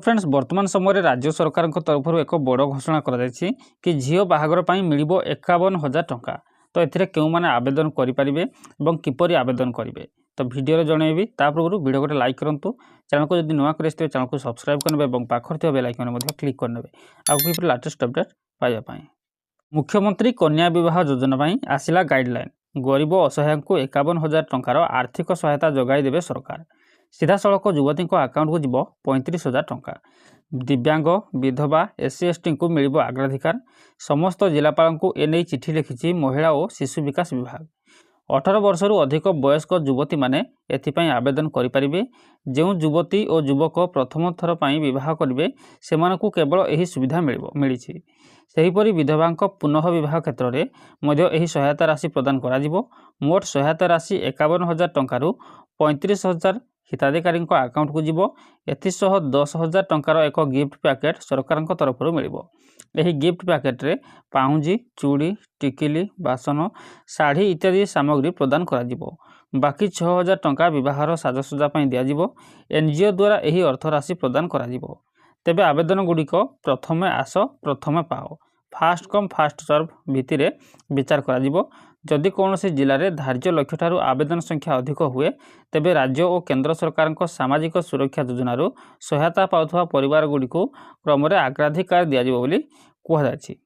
Friends वर्तमान समय राज्य सरकार तरफ एक बड़ घोषणा कर कि झील बाहागर मिलिबो 51,000 टंका। तो एथिरे केउ माने आवेदन करेंगे और किपरि आवेदन करेंगे तो वीडियो जनइबी पूर्व वीडियो गोटे लाइक करूँ। चैनल को जब नुआ कर चैनल को सब्सक्राइब करेंगे और पाखर बेल आइकन क्लिक करेंगे आगे लाटेस्ट अपडेट पाइबा। मुख्यमंत्री कन्या विवाह योजना आसिला गाइडलाइन। गरीब असहाय को 51,000 टंकार आर्थिक सहायता जगाई देवे सरकार। सीधा सड़क युवती आकाउंट को जीव 35,000 टंका। दिव्यांग विधवा एससी एसटी को मिल अग्राधिकार। समस्त जिलापाल को एने चिठी लिखिछि महिला और शिशु विकास विभाग। 18 वर्षरू अधिक वयस्क युवती माने एथिपाई आवेदन करेंगे। जो युवती और युवक प्रथम थर पर विवाह करेंगे से केवल यही सुविधा मिली। सेहीपरि विधवा पुनः विवाह क्षेत्र में यह सहायता राशि प्रदान करा जिवो। मोट सहायता राशि 51,000 टंकारु 35,000 हिताधिकारी आकाउंट को जीव। एसह 10,000 टंकार एक गिफ्ट पैकेट सरकार तरफ मिलिबो। यही गिफ्ट पैकेट रे पाउंजी चूड़ी टिकिली बासन शाढ़ी इत्यादि सामग्री प्रदान करा जिवो। बाकी 6,000 टंका विवाहर साजसज्जा दिज्व। एनजीओ द्वारा यही अर्थ राशि प्रदान करा जिवो। तेबे आवेदन गुड़िक प्रथमे आस प्रथमे पाओ फास्ट कम फास्ट सर्व भित्ति विचार करा जिवो। जदि कौन से जिले में धार्य लक्ष्य ठारू आवेदन संख्या अधिक हुए तेबे राज्य और केंद्र सरकार सामाजिक सुरक्षा योजन सहायता पाउथुवा परिवार गुड़िक क्रम अग्राधिकार दिज्व बोली कहुछि।